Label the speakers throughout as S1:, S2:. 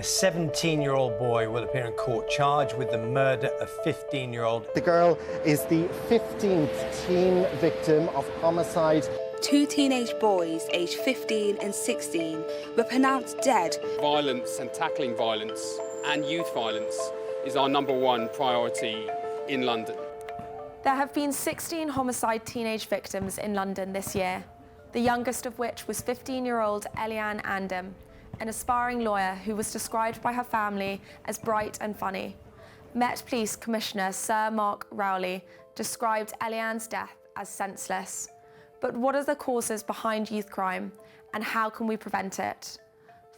S1: saying a 17-year-old boy will appear in court charged with the murder of 15-year-old.
S2: The girl is the 15th teen victim of homicide.
S3: Two teenage boys, aged 15 and 16, were pronounced dead.
S4: Violence and tackling violence and youth violence is our #1 priority in London.
S5: There have been 16 homicide teenage victims in London this year, the youngest of which was 15-year-old Elianne Andam, an aspiring lawyer who was described by her family as bright and funny. Met Police Commissioner Sir Mark Rowley described Elianne's death as senseless. But what are the causes behind youth crime, and how can we prevent it?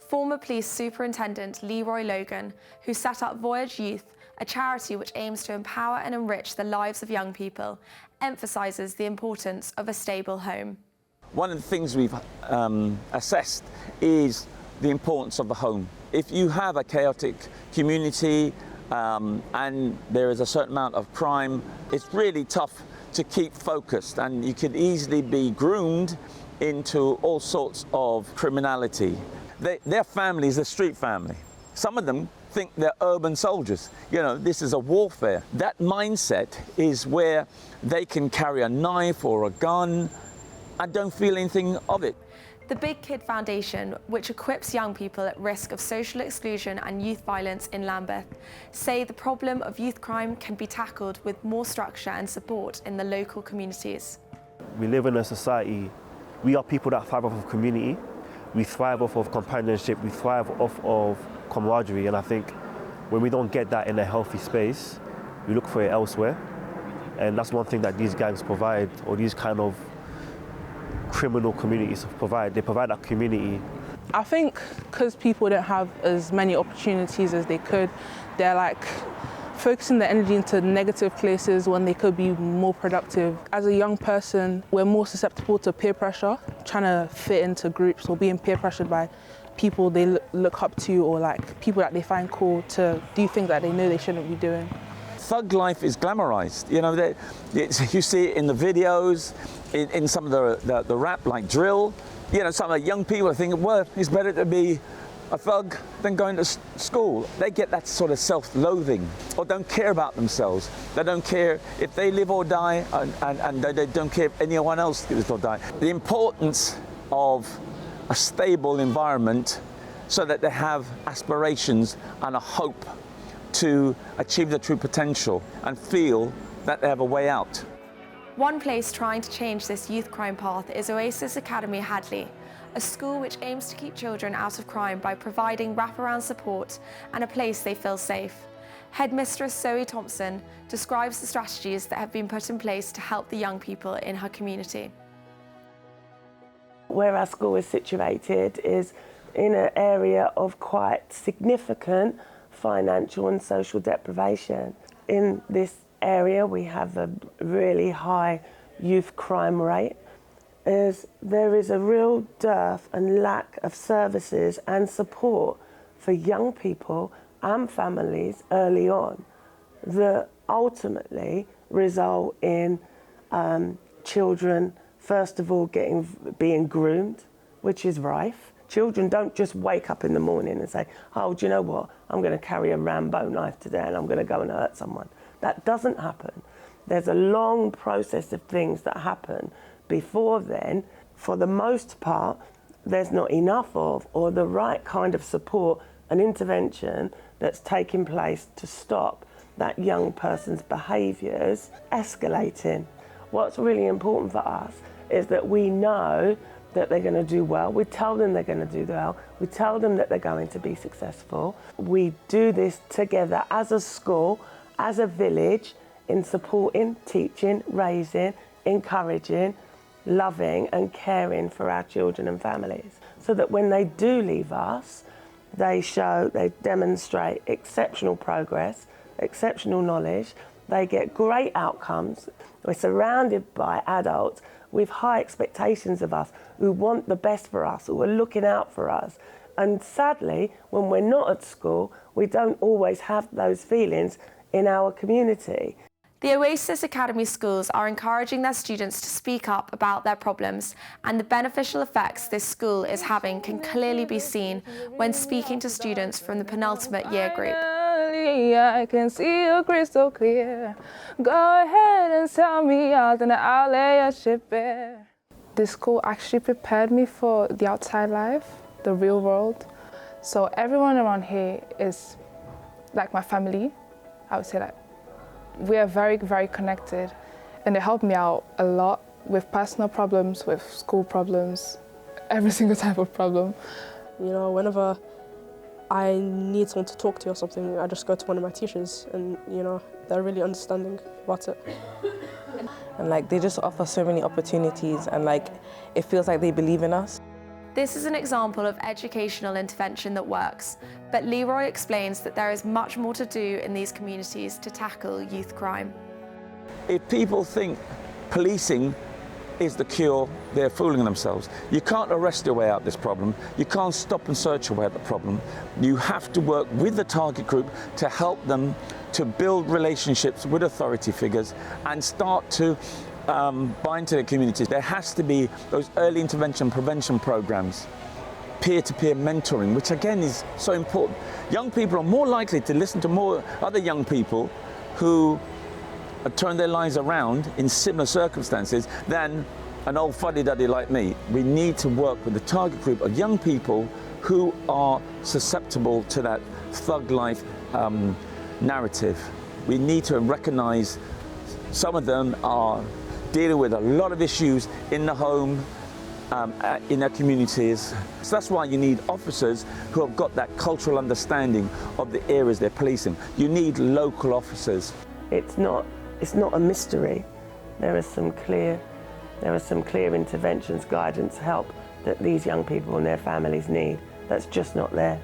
S5: Former Police Superintendent Leroy Logan, who set up Voyage Youth, a charity which aims to empower and enrich the lives of young people, emphasises the importance of a stable home.
S6: One of the things we've assessed is the importance of the home. If you have a chaotic community and there is a certain amount of crime, it's really tough to keep focused, and you could easily be groomed into all sorts of criminality. Their family is a street family. Some of them think they're urban soldiers. You know, this is a warfare. That mindset is where they can carry a knife or a gun and don't feel anything of it.
S5: The Big Kid Foundation, which equips young people at risk of social exclusion and youth violence in Lambeth, say the problem of youth crime can be tackled with more structure and support in the local communities.
S7: We live in a society, we are people that thrive off of community, we thrive off of companionship, we thrive off of camaraderie, and I think when we don't get that in a healthy space, we look for it elsewhere. And that's one thing that these gangs provide, or these kind of criminal communities provide. They provide that community.
S8: I think because people don't have as many opportunities as they could, they're like focusing their energy into negative places when they could be more productive. As a young person, we're more susceptible to peer pressure, trying to fit into groups or being peer pressured by people they look up to, or like people that they find cool to do things that they know they shouldn't be doing.
S6: Thug life is glamorized. You know, you see it in the videos, in some of the rap like drill. You know, some of the young people are thinking, well, it's better to be a thug than going to school. They get that sort of self-loathing, or don't care about themselves. They don't care if they live or die, and they don't care if anyone else lives or dies. The importance of a stable environment so that they have aspirations and a hope to achieve their true potential and feel that they have a way out.
S5: One place trying to change this youth crime path is Oasis Academy, Hadley, a school which aims to keep children out of crime by providing wraparound support and a place they feel safe. Headmistress Zoe Thompson describes the strategies that have been put in place to help the young people in her community.
S9: Where our school is situated is in an area of quite significant financial and social deprivation. In this area we have a really high youth crime rate, as there is a real dearth and lack of services and support for young people and families early on that ultimately result in children first of all being groomed, which is rife. Children don't just wake up in the morning and say, oh, do you know what, I'm going to carry a Rambo knife today and I'm going to go and hurt someone. That doesn't happen. There's a long process of things that happen before then. For the most part, there's not enough of, or the right kind of support and intervention that's taking place to stop that young person's behaviours escalating. What's really important for us is that we know that they're going to do well. We tell them they're going to do well. We tell them that they're going to be successful. We do this together as a school, as a village, in supporting, teaching, raising, encouraging, loving and caring for our children and families, so that when they do leave us, they demonstrate exceptional progress, exceptional knowledge, they get great outcomes. We're surrounded by adults with high expectations of us, who want the best for us, who are looking out for us. And sadly, when we're not at school, we don't always have those feelings in our community.
S5: The Oasis Academy schools are encouraging their students to speak up about their problems, and the beneficial effects this school is having can clearly be seen when speaking to students from the penultimate year group.
S8: I can see you crystal clear. Go ahead and tell me out and I'll lay your ship bare. This school actually prepared me for the outside life, the real world. So everyone around here is like my family. I would say that we are very, very connected, and they help me out a lot with personal problems, with school problems, every single type of problem.
S10: You know, whenever I need someone to talk to or something, I just go to one of my teachers, and you know, they're really understanding about it.
S11: And like, they just offer so many opportunities, and like, it feels like they believe in us.
S5: This is an example of educational intervention that works, but Leroy explains that there is much more to do in these communities to tackle youth crime.
S6: If people think policing is the cure, they're fooling themselves. You can't arrest your way out of this problem. You can't stop and search your way out of the problem. You have to work with the target group to help them to build relationships with authority figures and start to bind to the communities. There has to be those early intervention prevention programs, peer-to-peer mentoring, which again is so important. Young people are more likely to listen to more other young people who turn their lives around in similar circumstances than an old fuddy-duddy like me. We need to work with the target group of young people who are susceptible to that thug life narrative. We need to recognize some of them are dealing with a lot of issues in the home, in their communities. So that's why you need officers who have got that cultural understanding of the areas they're policing. You need local officers.
S9: It's not a mystery. There are some clear interventions, guidance, help that these young people and their families need. That's just not there.